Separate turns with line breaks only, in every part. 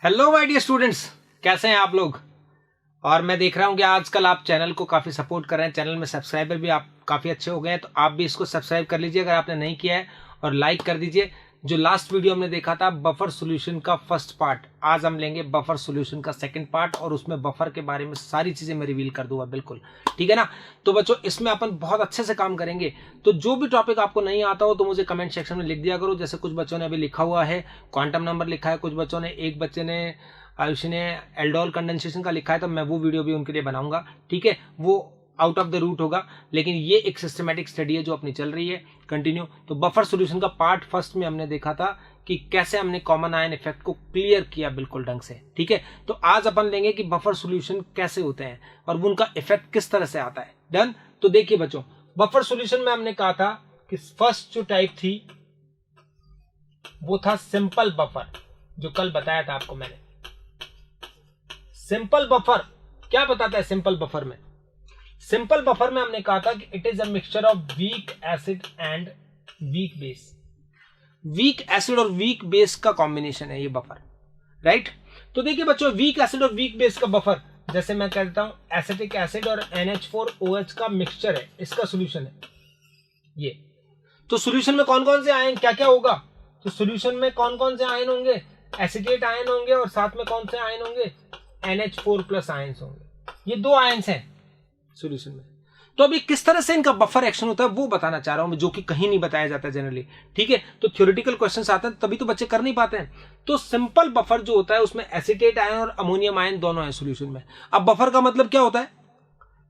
Hello my dear students, कैसे हैं आप लोग। और मैं देख रहा हूं कि आजकल आप चैनल को काफ़ी सपोर्ट कर रहे हैं। चैनल में सब्सक्राइबर भी आप काफ़ी अच्छे हो गए हैं, तो आप भी इसको सब्सक्राइब कर लीजिए अगर आपने नहीं किया है, और लाइक कर दीजिए। जो लास्ट वीडियो हमने देखा था बफर सॉल्यूशन का फर्स्ट पार्ट, आज हम लेंगे बफर सॉल्यूशन का सेकंड पार्ट, और उसमें बफर के बारे में सारी चीज़ें मैं रिवील कर दूंगा, बिल्कुल ठीक है ना। तो बच्चों, इसमें अपन बहुत अच्छे से काम करेंगे। तो जो भी टॉपिक आपको नहीं आता हो तो मुझे कमेंट सेक्शन में लिख दिया करो। जैसे कुछ बच्चों ने अभी लिखा हुआ है क्वांटम नंबर लिखा है, कुछ बच्चों ने, एक बच्चे ने आयुष ने एल्डोल कंडेंसेशन का लिखा है, तो मैं वो वीडियो भी उनके लिए बनाऊंगा, ठीक है। वो आउट ऑफ द रूट होगा, लेकिन ये एक सिस्टमेटिक स्टडी है जो अपनी चल रही है कंटिन्यू। तो बफर सॉल्यूशन का पार्ट फर्स्ट में हमने देखा था कि कैसे हमने कॉमन आयन इफेक्ट को क्लियर किया बिल्कुल ढंग से, ठीक है। तो आज अपन लेंगे कि बफर सॉल्यूशन कैसे होते हैं और उनका इफेक्ट किस तरह से आता है। डन। तो देखिए बच्चों, बफर सॉल्यूशन में हमने कहा था कि फर्स्ट जो टाइप थी वो था सिंपल बफर, जो कल बताया था आपको मैंने। सिंपल बफर क्या बताता है? सिंपल बफर में, सिंपल बफर में हमने कहा था कि it is a mixture of weak acid and weak base. Weak acid और वीक बेस का कॉम्बिनेशन है ये बफर, राइट। तो देखिए बच्चों, वीक एसिड और वीक बेस का बफर, जैसे मैं कहता हूं एसिटिक एसिड और NH4OH का मिक्सचर है, इसका सॉल्यूशन है ये। तो सॉल्यूशन में कौन कौन से आयन, क्या क्या होगा? तो सॉल्यूशन में कौन कौन से आयन होंगे? एसिटेट आयन होंगे, और साथ में कौन से आयन होंगे? NH4+ आयंस होंगे। ये दो आयंस हैं सॉल्यूशन में। तो अभी किस तरह से इनका बफर एक्शन होता है वो बताना चाह रहा हूं मैं, जो कि कहीं नहीं बताया जाता जनरली, ठीक है। तो थ्योरेटिकल क्वेश्चंस आते हैं तभी तो बच्चे कर नहीं पाते हैं। तो सिंपल बफर जो होता है उसमें एसिटेट आयन और अमोनियम आयन दोनों है सॉल्यूशन में। अब बफर का मतलब क्या होता है?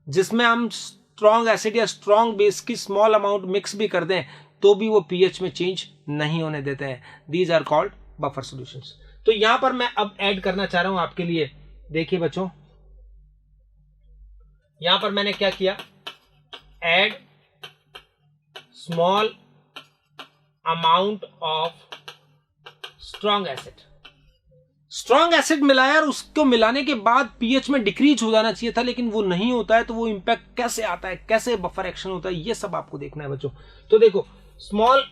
जिसमें हम स्ट्रॉन्ग एसिड या स्ट्रॉन्ग बेस की स्मॉल अमाउंट मिक्स भी कर दें तो भी वो पीएच में चेंज नहीं होने देते हैं। These are called buffer solutions. तो यहां पर मैं अब ऐड करना चाह रहा हूं आपके लिए, देखिए बच्चों, यहां पर मैंने क्या किया, add small amount of strong acid. Strong acid मिलाया और उसको मिलाने के बाद पीएच में डिक्रीज हो जाना चाहिए था, लेकिन वो नहीं होता है। तो वो इंपैक्ट कैसे आता है, कैसे बफर एक्शन होता है, ये सब आपको देखना है बच्चों। तो देखो, small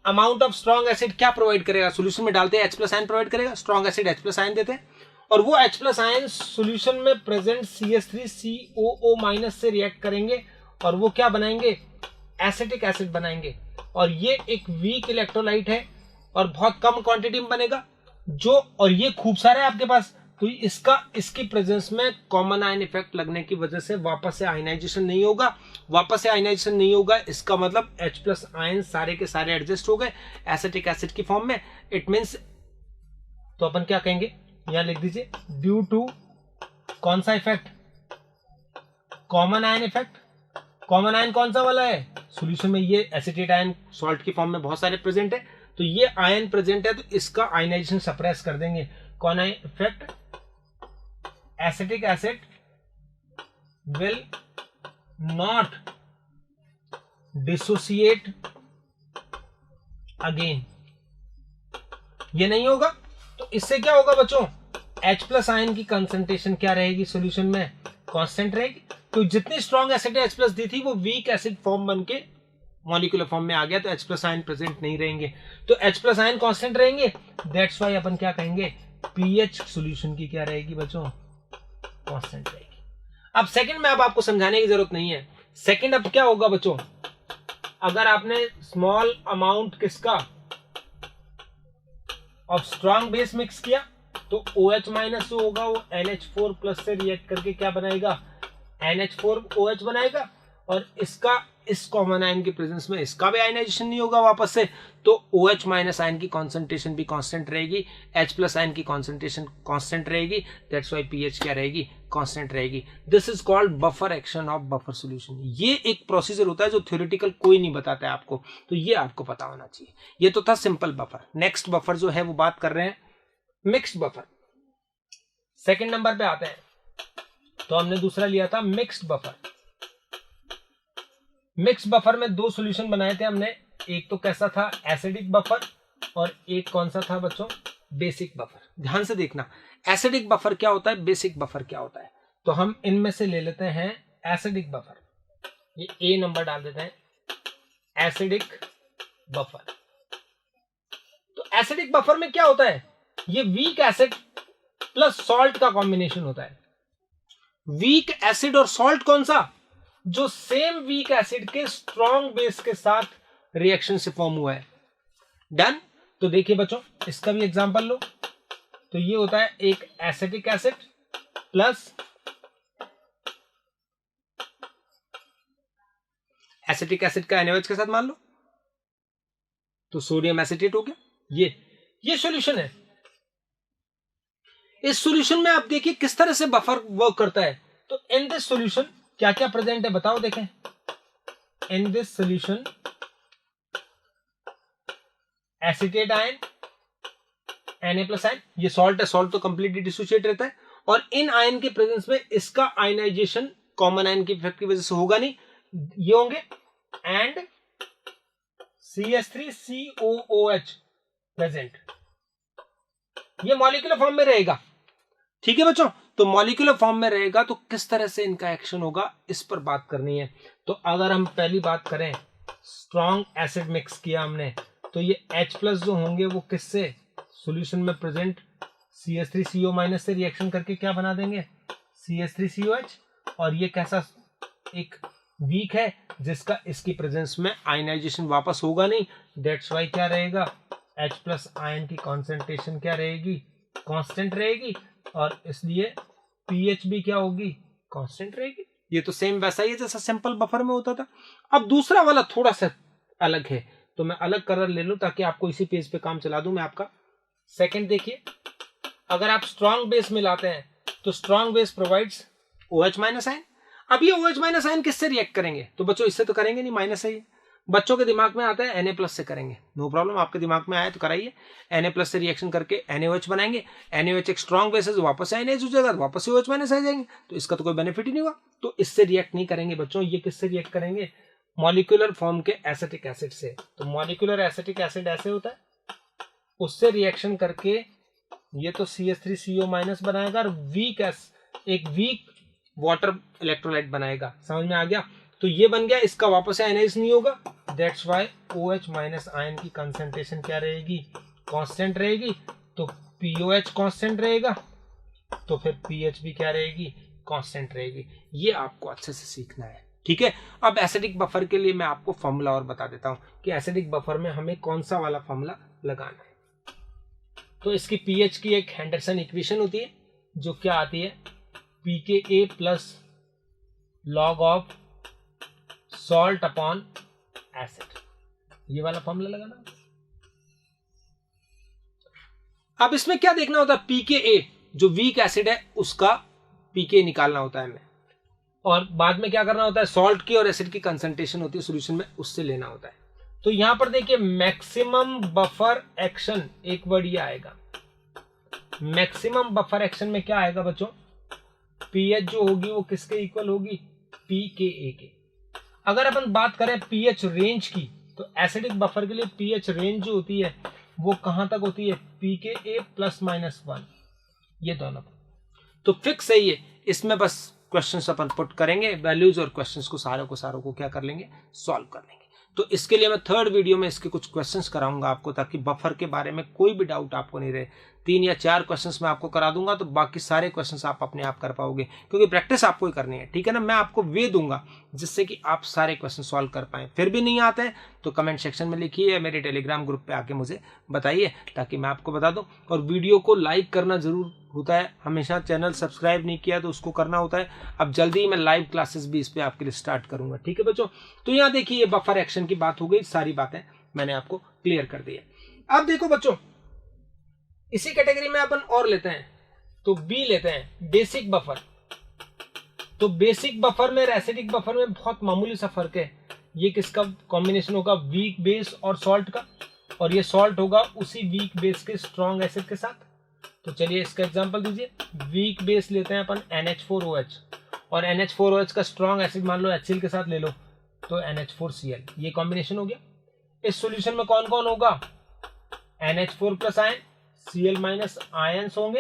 amount of strong acid क्या प्रोवाइड करेगा? सॉल्यूशन में डालते हैं H+ आयन प्रोवाइड करेगा, स्ट्रॉन्ग एसिड H+ आयन देते हैं, और वो H+ आयन सॉल्यूशन में प्रेजेंट CH3COO- से रिएक्ट करेंगे और वो क्या बनाएंगे? एसिटिक एसिड बनाएंगे। और ये एक वीक इलेक्ट्रोलाइट है और बहुत कम क्वांटिटी में बनेगा जो, और ये खूब सारा है आपके पास। तो इसकी प्रेजेंस में कॉमन आयन इफेक्ट लगने की वजह से वापस से आयनाइजेशन नहीं होगा। वापस से आयनाइजेशन नहीं होगा, इसका मतलब H+ आयन सारे के सारे एडजस्ट हो गए एसिटिक एसिड की फॉर्म में। इट मींस, तो अपन क्या कहेंगे, यहां लिख दीजिए, ड्यू टू कौन सा effect? Common ion effect. Common ion कौन सा वाला है? सॉल्यूशन में ये एसिटेट आयन सॉल्ट की फॉर्म में बहुत सारे प्रेजेंट है, तो ये आयन प्रेजेंट है, तो इसका आयनाइजेशन सप्रेस कर देंगे। कौन ion effect? Acetic acid will not dissociate again, ये नहीं होगा। तो इससे क्या होगा बच्चों? H+ आयन की कंसंट्रेशन क्या रहेगी सॉल्यूशन में? कांस्टेंट रहेगी। तो जितनी स्ट्रॉन्ग एसिड H+ दी थी वो वीक एसिड फॉर्म बन के मॉलिक्यूलर फॉर्म में आ गया, तो H+ आयन प्रेजेंट नहीं रहेंगे, तो H+ आयन कांस्टेंट रहेंगे। दैट्स व्हाई अपन क्या कहेंगे, पीएच सॉल्यूशन की क्या रहेगी बच्चों? कांस्टेंट रहेगी। अब सेकंड में अब आपको समझाने की जरूरत नहीं है। सेकंड अब क्या होगा बच्चों, अगर आपने स्मॉल अमाउंट किसका ऑफ स्ट्रॉन्ग बेस मिक्स किया तो OH- जो होगा वो NH4+ से रिएक्ट करके क्या बनाएगा? NH4OH बनाएगा, और इसका इस कॉमन आयन की प्रेजेंस में इसका भी आयनाइजेशन नहीं होगा वापस से, तो OH- आयन की कॉन्सेंट्रेशन भी कांस्टेंट रहेगी, H+ आयन की कॉन्सेंट्रेशन कांस्टेंट रहेगी। दैट्स व्हाई पीएच क्या रहेगी? कांस्टेंट रहेगी। This is called buffer action of buffer solution. ये एक प्रोसीजर होता है जो थ्योरेटिकल कोई नहीं बताता है आपको, तो ये आपको पता होना चाहिए। ये तो था सिंपल बफर। नेक्स्ट बफर जो है वो बात कर रहे हैं मिक्स्ड बफर। सेकंड नंबर पे आते हैं, तो हमने दूसरा लिया था मिक्स्ड बफर। मिक्स बफर में दो सॉल्यूशन बनाए थे हमने, एक तो कैसा था, एसिडिक बफर, और एक कौन सा था बच्चों, बेसिक बफर। ध्यान से देखना, एसिडिक बफर क्या होता है, बेसिक बफर क्या होता है। तो हम इनमें से ले लेते हैं एसिडिक बफर, ये ए नंबर डाल देते हैं, एसिडिक बफर। तो एसिडिक बफर में क्या होता है, ये वीक एसिड प्लस सॉल्ट का कॉम्बिनेशन होता है। वीक एसिड और सॉल्ट कौन सा? जो सेम वीक एसिड के स्ट्रॉन्ग बेस के साथ रिएक्शन से फॉर्म हुआ है। डन। तो देखिए बच्चों, इसका भी एग्जांपल लो। तो ये होता है एक acetic acid plus acetic acid का NaOH के साथ मान लो, तो सोडियम एसिटेट हो गया। ये सॉल्यूशन है। इस सॉल्यूशन में आप देखिए किस तरह से बफर वर्क करता है। तो इन दिस सॉल्यूशन क्या क्या प्रेजेंट है बताओ, देखें। In this solution acetate ion, Na+ ion, ये सॉल्ट है, सॉल्ट तो कंप्लीटली डिसोसिएट रहता है, और इन आयन के प्रेजेंस में इसका आयनाइजेशन कॉमन आयन के इफेक्ट की वजह से होगा नहीं, ये होंगे एंड CH3COOH प्रेजेंट। ये मॉलिक्यूलर फॉर्म में रहेगा। ठीक है बच्चों, तो मॉलिक्यूलर फॉर्म में रहेगा तो किस तरह से इनका एक्शन होगा इस पर बात करनी है। तो अगर हम पहली बात करें, स्ट्रॉन्ग एसिड मिक्स किया हमने, तो ये H+ जो होंगे वो किससे, सॉल्यूशन में प्रेजेंट CH3CO- से रिएक्शन करके क्या बना देंगे, CH3COH। और ये कैसा एक वीक है जिसका इसकी प्रेजेंस में आयनाइजेशन वापस होगा नहीं, दैट्स वाई क्या रहेगा, H+ आयन की कॉन्सेंट्रेशन क्या रहेगी, कांस्टेंट रहेगी, और इसलिए पीएच भी क्या होगी, कांस्टेंट रहेगी। ये तो सेम वैसा ही है जैसा सिंपल बफर में होता था। अब दूसरा वाला थोड़ा सा अलग है, तो मैं अलग कलर ले लूं ताकि आपको इसी पेज पे काम चला दूं मैं आपका। सेकंड देखिए, अगर आप स्ट्रॉन्ग बेस मिलाते हैं तो strong base provides OH- ion. अब ये OH- आयन किससे रिएक्ट करेंगे, तो बच्चों इससे तो करेंगे नहीं, माइनस है ये। बच्चों के दिमाग में आता है Na+ से करेंगे, नो प्रॉब्लम, आपके दिमाग में आया तो कराइए। Na+ से रिएक्शन करके NaOH बनाएंगे, NaOH एक स्ट्रॉन्ग बेस है, वापस से आयनाइज हो जाएगा, वापस से OH- आ जाएंगे, तो इसका तो कोई बेनिफिट ही नहीं हुआ। तो इससे रिएक्ट नहीं करेंगे बच्चों, ये किससे रिएक्ट करेंगे, मॉलिक्यूलर फॉर्म के एसिटिक एसिड से। तो मॉलिक्यूलर एसिटिक एसिड ऐसे होता है, उससे रिएक्शन करके ये तो CH3CO- बनाएगा और एक वीक वाटर इलेक्ट्रोलाइट बनाएगा। समझ में आ गया? तो ये बन गया, इसका वापस से आयनाइज नहीं होगा, दैट्स व्हाई OH- आयन की कंसंट्रेशन क्या रहेगी, कांस्टेंट रहेगी। तो POH कांस्टेंट रहेगा, तो फिर पीएच भी क्या रहेगी, कांस्टेंट रहेगी। ये आपको अच्छे से सीखना है, ठीक है। अब एसिडिक बफर के लिए मैं आपको फॉर्मूला और बता देता हूं कि एसिडिक बफर में हमें कौन सा वाला फॉर्मूला लगाना है। तो इसकी पीएच की एक हेंडरसन इक्वेशन होती है जो क्या आती है, pKa plus log of salt upon acid, ये वाला फॉर्मूला लगाना। अब इसमें क्या देखना होता है, pKa जो वीक एसिड है उसका pK निकालना होता है हमें, और बाद में क्या करना होता है, सॉल्ट की और एसिड की कंसंट्रेशन होती है सॉल्यूशन में, उससे लेना होता है। तो यहां पर देखिए मैक्सिमम बफर एक्शन, एक वर्ड ये आएगा, मैक्सिमम बफर एक्शन में क्या आएगा बच्चों, पीएच जो होगी वो किसके इक्वल होगी, pKa के। अगर अपन बात करें पीएच रेंज की, तो एसिडिक बफर के लिए पीएच रेंज जो होती है वो कहां तक होती है, pKa ±1, ये दोनों। तो फिक्स है ये, इसमें बस क्वेश्चंस अपन पुट करेंगे वैल्यूज, और क्वेश्चंस को सारों को क्या कर लेंगे, सॉल्व कर लेंगे। तो इसके लिए मैं थर्ड वीडियो में इसके कुछ क्वेश्चंस कराऊंगा आपको, ताकि बफर के बारे में कोई भी डाउट आपको नहीं रहे। 3 या 4 क्वेश्चंस मैं आपको करा दूंगा, तो बाकी सारे क्वेश्चंस आप अपने आप कर पाओगे, क्योंकि प्रैक्टिस आपको ही करनी है, ठीक है ना। मैं आपको वे दूंगा जिससे कि आप सारे क्वेश्चन सॉल्व कर पाए। फिर भी नहीं आते हैं तो कमेंट सेक्शन में लिखिए या मेरे टेलीग्राम ग्रुप पे आके मुझे बताइए, ताकि मैं आपको बता दूं। और वीडियो को लाइक करना जरूर होता है हमेशा, चैनल सब्सक्राइब नहीं किया तो उसको करना होता है। अब जल्दी ही मैं लाइव क्लासेस भी इस पे आपके लिए स्टार्ट करूंगा, ठीक है बच्चों। तो यहाँ देखिए, ये बफर एक्शन की बात हो गई, सारी बातें मैंने आपको क्लियर कर दी है। अब देखो बच्चों, इसी कैटेगरी में अपन और लेते हैं, तो बी लेते हैं, बेसिक बफर। तो बेसिक बफर में एसिडिक बफर में बहुत मामूली सा फर्क है। ये किसका कॉम्बिनेशन होगा, वीक बेस और सॉल्ट का, और ये सॉल्ट होगा उसी वीक बेस के स्ट्रॉन्ग एसिड के साथ। तो चलिए इसका एग्जांपल दीजिए, वीक बेस लेते हैं अपन NH4OH, और NH4OH का स्ट्रॉन्ग एसिड मान लो HCl के साथ ले लो, तो NH4Cl, ये कॉम्बिनेशन हो गया। इस सॉल्यूशन में कौन कौन होगा, NH4+ आयन, Cl- आयंस होंगे,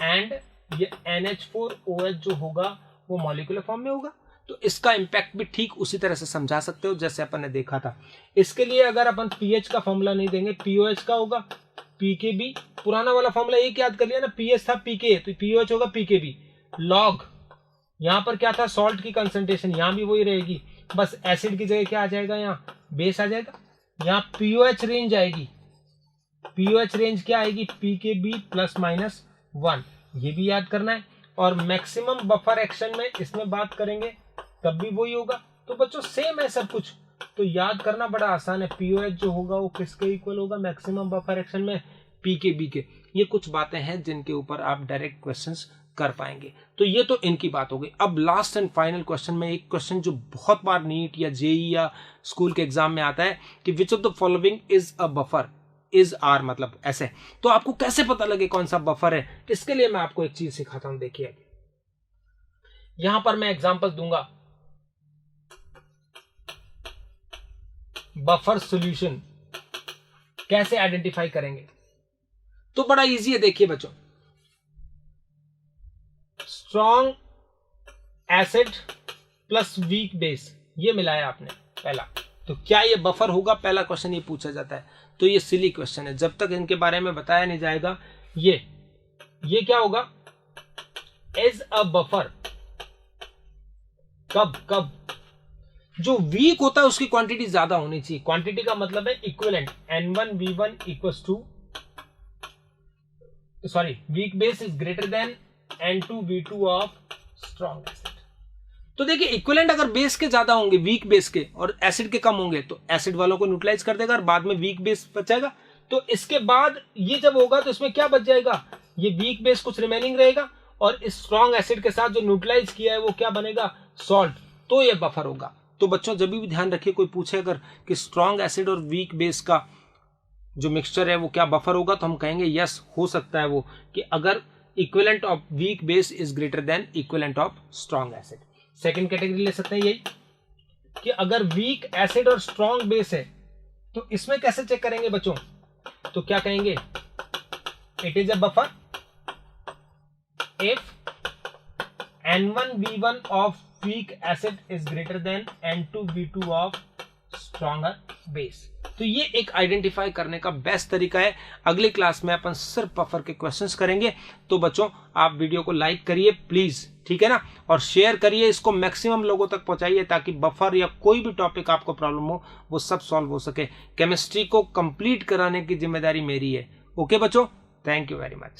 एंड ये NH4OH जो होगा वो मॉलिक्यूलर फॉर्म में होगा। तो इसका इंपैक्ट भी ठीक उसी तरह से समझा सकते हो जैसे अपन ने देखा था। इसके लिए अगर अपन पीएच का फॉर्मूला नहीं देंगे, पीओएच का होगा, pKb पुराना वाला फॉर्मूला एक याद कर लिया ना, पीएच था पीके, तो पीओएच होगा पीकेबी लॉग, यहाँ पर क्या था सॉल्ट की कंसंट्रेशन, यहाँ भी वही रहेगी, बस एसिड की जगह क्या आ जाएगा, यहाँ बेस आ जाएगा, यहाँ पीओएच रेंज आएगी, पीओएच रेंज क्या आएगी, पीकेबी प्लस माइनस 1, ये भी याद करना है। और मैक्सिमम बफर एक्शन में इसमें बात करेंगे तब भी वही होगा। तो बच्चों सेम है सब कुछ, तो याद करना बड़ा आसान है। पीओएच जो होगा वो किसके इक्वल होगा, मैक्सिमम बफर एक्शन में पीकेबी के। ये कुछ बातें हैं जिनके ऊपर आप डायरेक्ट क्वेश्चंस कर पाएंगे। तो ये तो इनकी बात हो गई। अब लास्ट एंड फाइनल क्वेश्चन में एक क्वेश्चन जो बहुत बार नीट या जेई या स्कूल के एग्जाम में आता है कि which of the following is a buffer, is are मतलब ऐसे। तो आपको कैसे पता लगे कौन सा बफर है, इसके लिए मैं आपको एक चीज सिखाता हूं। देखिए यहां पर मैं एग्जांपल दूंगा, बफर सॉल्यूशन कैसे आइडेंटिफाई करेंगे, तो बड़ा इजी है। देखिए बच्चों, strong acid plus weak base ये मिलाया आपने पहला, तो क्या ये बफर होगा, पहला क्वेश्चन ये पूछा जाता है। तो ये सिली क्वेश्चन है, जब तक इनके बारे में बताया नहीं जाएगा। ये क्या होगा, एज अ बफर, कब जो वीक होता है उसकी क्वांटिटी ज्यादा होनी चाहिए। क्वांटिटी का मतलब है equivalent, N1V1 equals to, sorry, weak base is greater than N2V2 of strong acid. तो देखिए इक्विवेलेंट अगर बेस के ज्यादा होंगे, वीक बेस के, और एसिड के कम होंगे, तो एसिड वालों को न्यूट्रलाइज कर देगा और बाद में वीक बेस बचेगा। तो इसके बाद ये जब होगा तो इसमें क्या बच जाएगा, ये वीक बेस कुछ रिमेनिंग रहेगा, और इस स्ट्रॉन्ग एसिड के साथ जो न्यूट्रलाइज किया है वो क्या बनेगा, सॉल्ट, तो ये बफर होगा। तो बच्चों जब भी ध्यान रखिए, कोई पूछे अगर कि स्ट्रॉन्ग एसिड और वीक बेस का जो मिक्सचर है वो क्या बफर होगा, तो हम कहेंगे यस, हो सकता है वो, कि अगर equivalent of week base is greater then equivalent of strong acid. Second category ले सकते हैं यही, कि अगर वीक एसिड और स्ट्रॉन्ग बेस है तो इसमें कैसे चेक करेंगे बच्चों, तो क्या कहेंगे, it is a buffer if N1V1 of weak acid is greater than N2V2 of stronger base। तो ये एक आइडेंटिफाई करने का बेस्ट तरीका है। अगली क्लास में अपन सिर्फ बफर के क्वेश्चंस करेंगे। तो बच्चों आप वीडियो को लाइक करिए प्लीज, ठीक है ना, और शेयर करिए, इसको मैक्सिमम लोगों तक पहुंचाइए ताकि बफर या कोई भी टॉपिक आपको प्रॉब्लम हो वो सब सॉल्व हो सके। केमिस्ट्री को कंप्लीट कराने की जिम्मेदारी मेरी है। ओके बच्चों, थैंक यू वेरी मच।